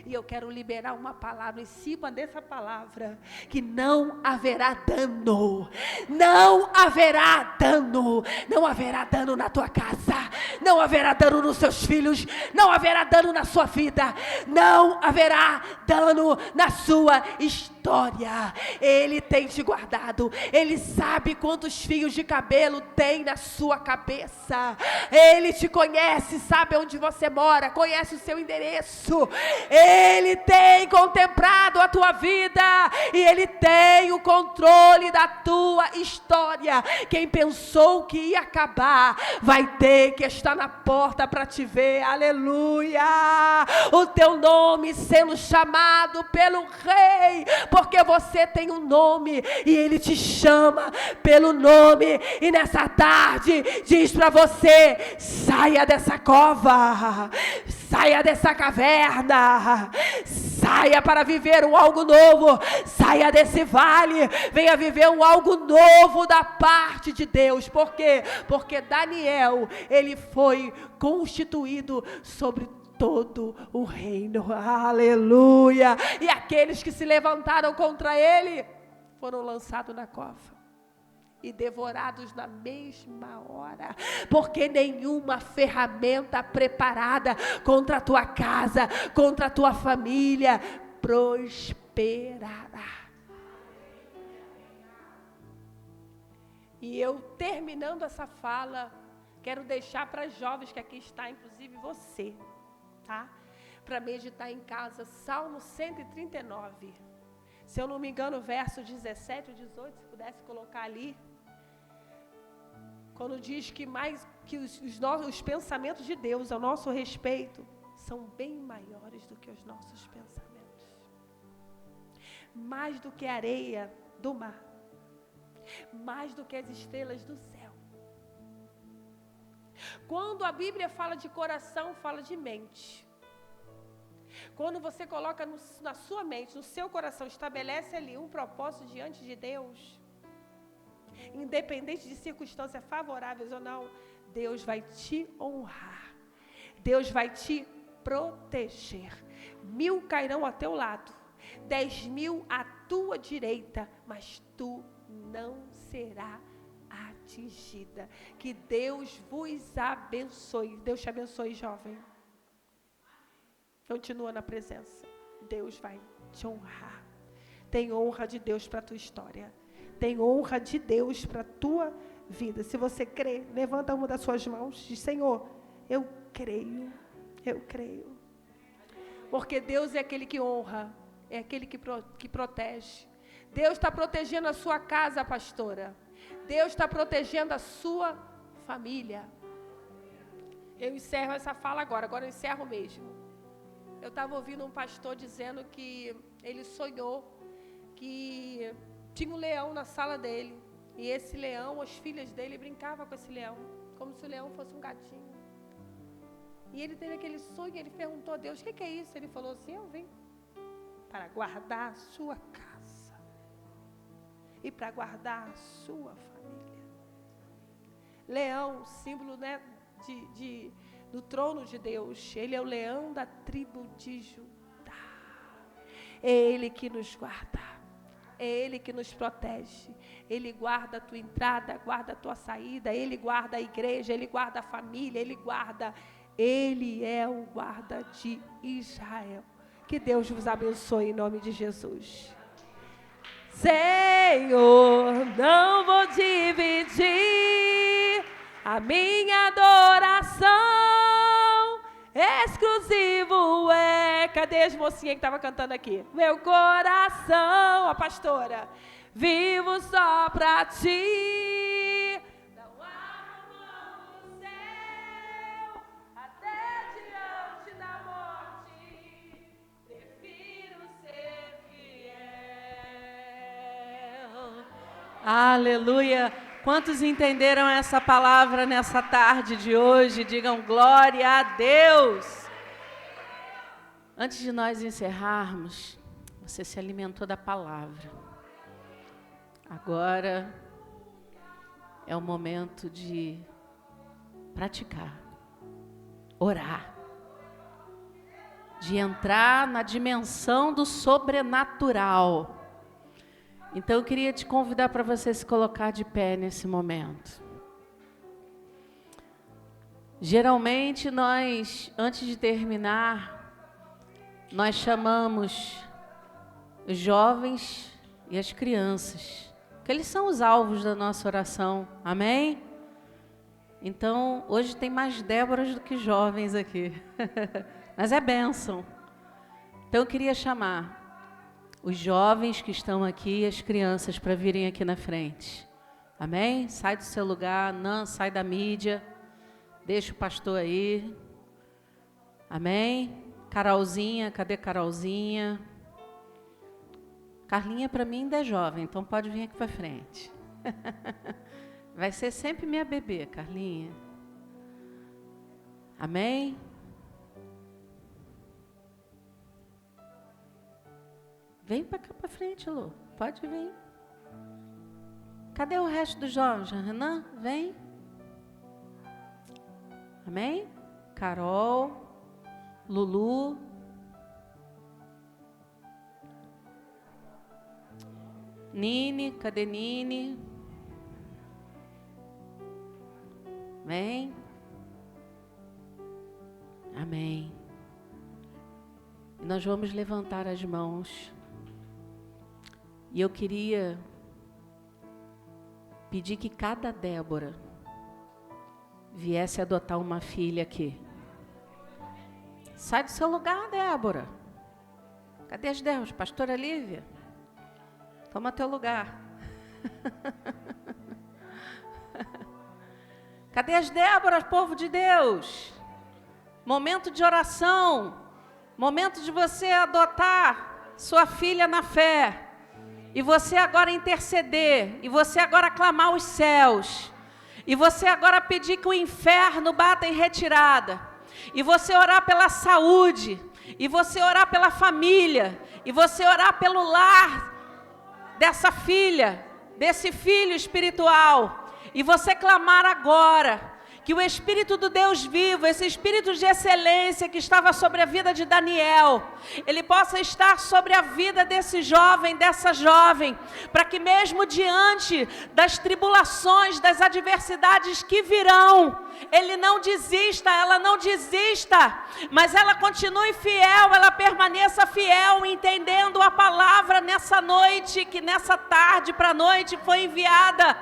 E eu quero liberar uma palavra em cima dessa palavra, que não haverá dano. Não haverá dano. Não haverá dano na tua casa. Não haverá dano nos seus filhos. Não haverá dano na sua vida. Não haverá dano na sua história. Ele tem te guardado. Ele sabe quantos fios de cabelo tem na sua cabeça. Ele te conhece, sabe onde você mora, conhece o seu endereço. Ele tem contemplado a tua vida e Ele tem o controle da tua história. Quem pensou que ia acabar, vai ter que estar na porta para te ver. Aleluia! O teu nome sendo chamado pelo Rei, porque você tem um nome e Ele te chama pelo nome. E nessa tarde diz para você: saia dessa cova, saia dessa caverna, saia para viver um algo novo, saia desse vale, venha viver um algo novo da parte de Deus. Por quê? Porque Daniel, ele foi constituído sobre todo o reino. Aleluia! E aqueles que se levantaram contra ele foram lançados na cova e devorados na mesma hora, porque nenhuma ferramenta preparada contra a tua casa, contra a tua família, prosperará. E eu, terminando essa fala, quero deixar para os jovens que aqui está, inclusive você, tá? Para meditar em casa, Salmo 139. Se eu não me engano, verso 17 ou 18, se pudesse colocar ali. Quando diz que os pensamentos de Deus ao nosso respeito são bem maiores do que os nossos pensamentos. Mais do que a areia do mar. Mais do que as estrelas do céu. Quando a Bíblia fala de coração, fala de mente. Quando você coloca na sua mente, no seu coração, estabelece ali um propósito diante de Deus, independente de circunstâncias favoráveis ou não, Deus vai te honrar. Deus vai te proteger. 1000 cairão ao teu lado, 10.000 à tua direita, mas tu não será atingida. Que Deus vos abençoe. Deus te abençoe, jovem. Continua na presença. Deus vai te honrar. Tem honra de Deus para a tua história. Tem honra de Deus para a tua vida. Se você crê, levanta uma das suas mãos e diz: Senhor, eu creio. Eu creio. Porque Deus é aquele que honra, é aquele que protege. Deus está protegendo a sua casa, pastora. Deus está protegendo a sua família. Eu encerro essa fala agora eu encerro mesmo. Eu estava ouvindo um pastor dizendo que ele sonhou que tinha um leão na sala dele. E esse leão, as filhas dele brincavam com esse leão, como se o leão fosse um gatinho. E ele teve aquele sonho, ele perguntou a Deus: o que é isso? Ele falou assim: eu vim para guardar a sua casa e para guardar a sua família. Leão, símbolo, né, do trono de Deus. Ele é o leão da tribo de Judá. É Ele que nos guarda. É Ele que nos protege. Ele guarda a tua entrada, guarda a tua saída. Ele guarda a igreja, Ele guarda a família, Ele é o guarda de Israel. Que Deus vos abençoe em nome de Jesus. Senhor, não vou dividir a minha adoração. Exclusivo é. Cadê as mocinhas que estavam cantando aqui? Meu coração, a pastora. Vivo só pra ti. Não abro mão do céu, até diante da morte. Prefiro ser fiel. Aleluia. Quantos entenderam essa palavra nessa tarde de hoje? Digam glória a Deus. Antes de nós encerrarmos, você se alimentou da palavra. Agora é o momento de praticar, orar, de entrar na dimensão do sobrenatural. Então eu queria te convidar para você se colocar de pé nesse momento. Geralmente nós, antes de terminar, nós chamamos os jovens e as crianças, porque eles são os alvos da nossa oração, amém? Então hoje tem mais Déboras do que jovens aqui, mas é bênção. Então eu queria chamar os jovens que estão aqui e as crianças para virem aqui na frente. Amém? Sai do seu lugar, não, sai da mídia. Deixa o pastor aí. Amém? Carolzinha, cadê Carolzinha? Carlinha para mim ainda é jovem, então pode vir aqui para frente. Vai ser sempre minha bebê, Carlinha. Amém? Vem para cá para frente, Lu. Pode vir. Cadê o resto dos jovens? Renan, vem. Amém? Carol, Lulu. Nini, cadê Nini? Vem. Amém. E nós vamos levantar as mãos. E eu queria pedir que cada Débora viesse adotar uma filha aqui. Sai do seu lugar, Débora. Cadê as Déboras? Pastora Lívia? Toma teu lugar. Cadê as Déboras, povo de Deus? Momento de oração. Momento de você adotar sua filha na fé. E você agora interceder, e você agora clamar os céus, e você agora pedir que o inferno bata em retirada, e você orar pela saúde, e você orar pela família, e você orar pelo lar dessa filha, desse filho espiritual, e você clamar agora que o Espírito do Deus vivo, esse Espírito de excelência que estava sobre a vida de Daniel, ele possa estar sobre a vida desse jovem, dessa jovem, para que mesmo diante das tribulações, das adversidades que virão, ele não desista, ela não desista, mas ela continue fiel, ela permaneça fiel, entendendo a palavra nessa noite, que nessa tarde para a noite foi enviada,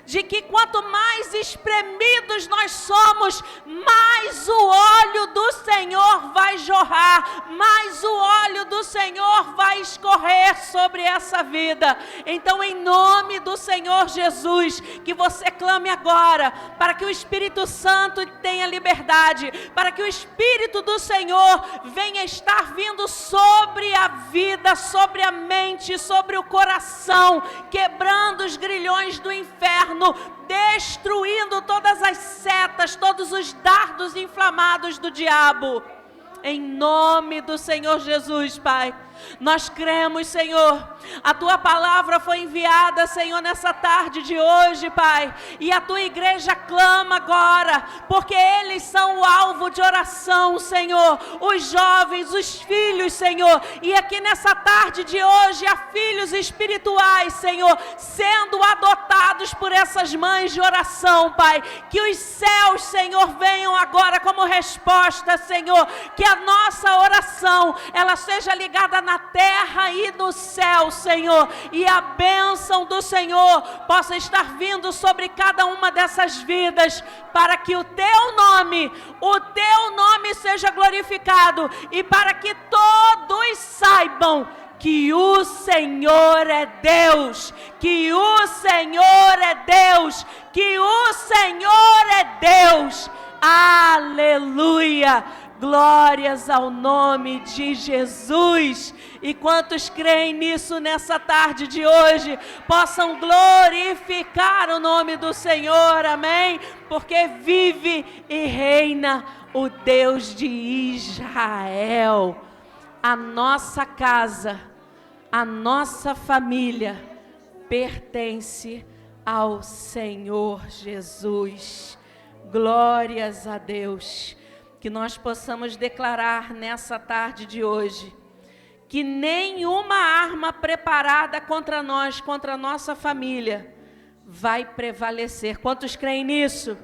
de que quanto mais espremidos nós somos, mais o óleo do Senhor vai jorrar, mais o óleo do Senhor vai escorrer sobre essa vida. Então, em nome do Senhor Jesus, que você clame agora, para que o Espírito Santo tenha liberdade, para que o Espírito do Senhor venha estar vindo sobre a vida, sobre a mente, sobre o coração, quebrando os grilhões do inferno, destruindo todas as setas, todos os dardos inflamados do diabo. Em nome do Senhor Jesus, Pai, nós cremos, Senhor, a Tua palavra foi enviada, Senhor, nessa tarde de hoje, Pai, e a Tua igreja clama agora, porque eles são o alvo de oração, Senhor, os jovens, os filhos, Senhor, e aqui nessa tarde de hoje há filhos espirituais, Senhor, sendo adotados por essas mães de oração, Pai, que os céus, Senhor, venham agora como resposta, Senhor, que a nossa oração, ela seja ligada na terra e no céu, Senhor, e a bênção do Senhor possa estar vindo sobre cada uma dessas vidas, para que o Teu nome seja glorificado, e para que todos saibam que o Senhor é Deus, que o Senhor é Deus, que o Senhor é Deus. Aleluia! Glórias ao nome de Jesus. E quantos creem nisso nessa tarde de hoje, possam glorificar o nome do Senhor, amém? Porque vive e reina o Deus de Israel. A nossa casa, a nossa família pertence ao Senhor Jesus. Glórias a Deus. Que nós possamos declarar nessa tarde de hoje, que nenhuma arma preparada contra nós, contra a nossa família, vai prevalecer. Quantos creem nisso?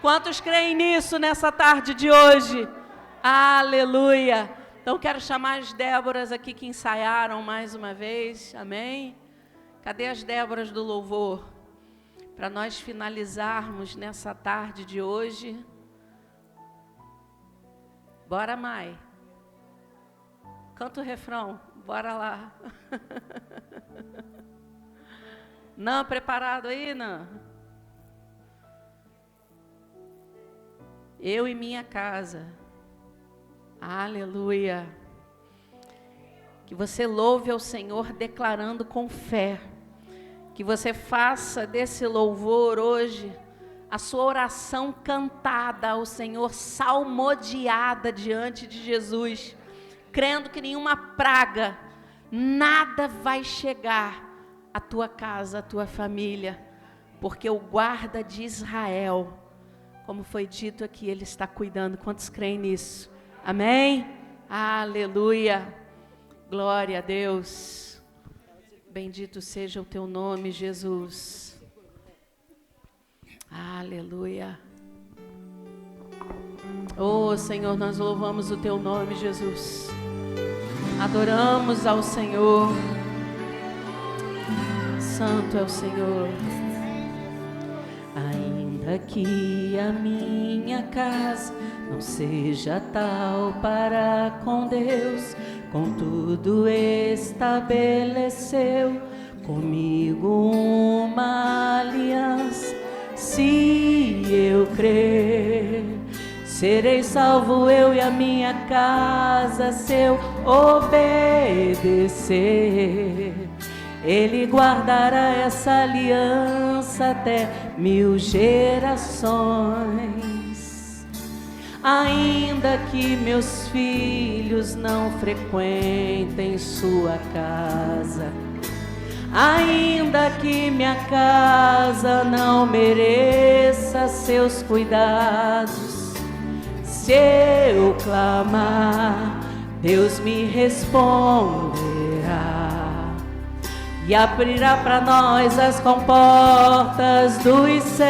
Quantos creem nisso nessa tarde de hoje? Aleluia! Então quero chamar as Déboras aqui que ensaiaram mais uma vez, amém? Cadê as Déboras do louvor? Para nós finalizarmos nessa tarde de hoje. Bora, Mai. Canta o refrão. Bora lá. Não, preparado aí, não? Eu e minha casa. Aleluia. Que você louve ao Senhor declarando com fé. Que você faça desse louvor hoje a sua oração cantada ao Senhor, salmodiada diante de Jesus, crendo que nenhuma praga, nada vai chegar à tua casa, à tua família, porque o guarda de Israel, como foi dito aqui, ele está cuidando. Quantos creem nisso? Amém? Aleluia! Glória a Deus! Bendito seja o teu nome, Jesus. Aleluia. Oh, Senhor, nós louvamos o Teu nome, Jesus. Adoramos ao Senhor. Santo é o Senhor. Ainda que a minha casa não seja tal para com Deus, contudo estabeleceu comigo uma aliança. Se eu crer, serei salvo eu e a minha casa, se eu obedecer. Ele guardará essa aliança até 1000 gerações. Ainda que meus filhos não frequentem sua casa, ainda que minha casa não mereça seus cuidados. Se eu clamar, Deus me responderá e abrirá para nós as comportas dos céus.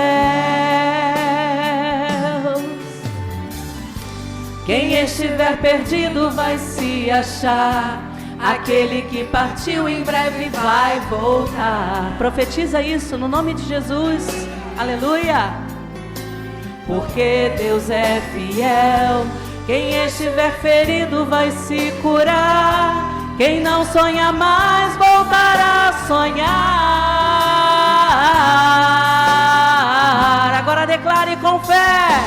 Quem estiver perdido vai se achar. Aquele que partiu em breve vai voltar. Profetiza isso no nome de Jesus. Aleluia. Porque Deus é fiel. Quem estiver ferido vai se curar. Quem não sonha mais voltará a sonhar. Agora declare com fé.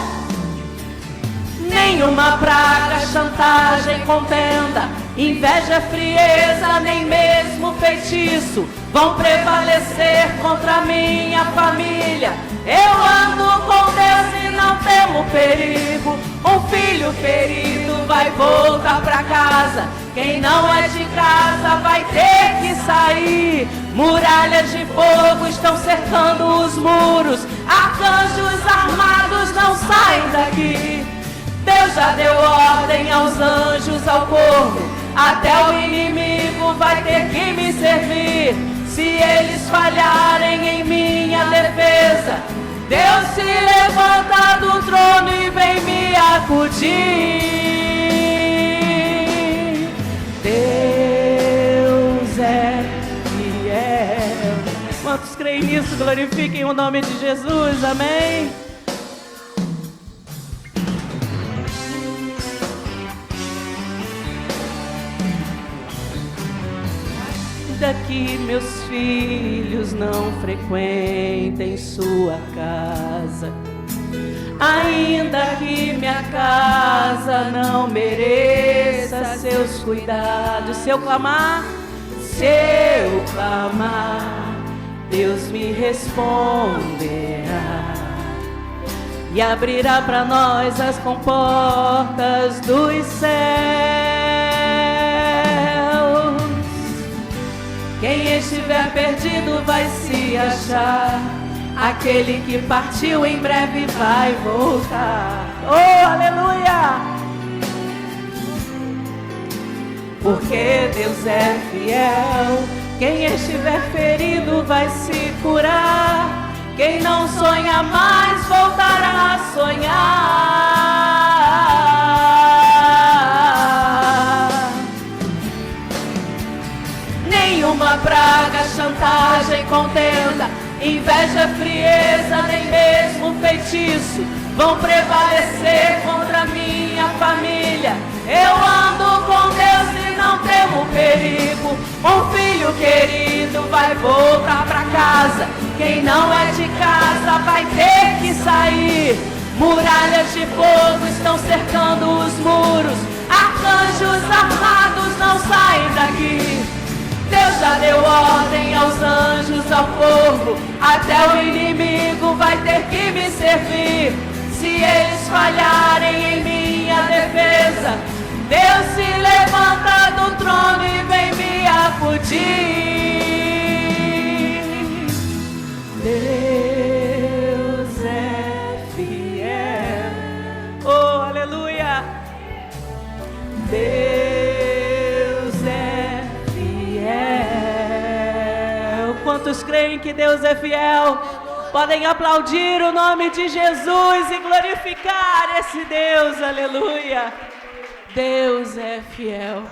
Nenhuma praga, chantagem, contenda, inveja, frieza, nem mesmo feitiço vão prevalecer contra minha família. Eu ando com Deus e não temo perigo. Um filho ferido vai voltar pra casa. Quem não é de casa vai ter que sair. Muralhas de fogo estão cercando os muros. Arcanjos armados não saem daqui. Deus já deu ordem aos anjos, ao corpo. Até o inimigo vai ter que me servir. Se eles falharem em minha defesa, Deus se levanta do trono e vem me acudir. Deus é fiel. Quantos creem nisso, glorifiquem o nome de Jesus, amém? Ainda que meus filhos não frequentem sua casa, ainda que minha casa não mereça seus cuidados, se eu clamar, Deus me responderá e abrirá para nós as comportas dos céus. Quem estiver perdido vai se achar. Aquele que partiu em breve vai voltar. Oh, aleluia! Porque Deus é fiel. Quem estiver ferido vai se curar. Quem não sonha mais voltará a sonhar. Nenhuma praga, chantagem, contenda, inveja, frieza, nem mesmo feitiço vão prevalecer contra minha família. Eu ando com Deus e não temo perigo. Um filho querido vai voltar pra casa. Quem não é de casa vai ter que sair. Muralhas de fogo estão cercando os muros. Arcanjos armados não saem daqui. Deus já deu ordem aos anjos, ao fogo. Até o inimigo vai ter que me servir. Se eles falharem em minha defesa, Deus se levanta do trono e vem me acudir. Deus é fiel. Oh, aleluia. Deus é fiel. Quantos creem que Deus é fiel? Podem aplaudir o nome de Jesus e glorificar esse Deus, aleluia. Deus é fiel.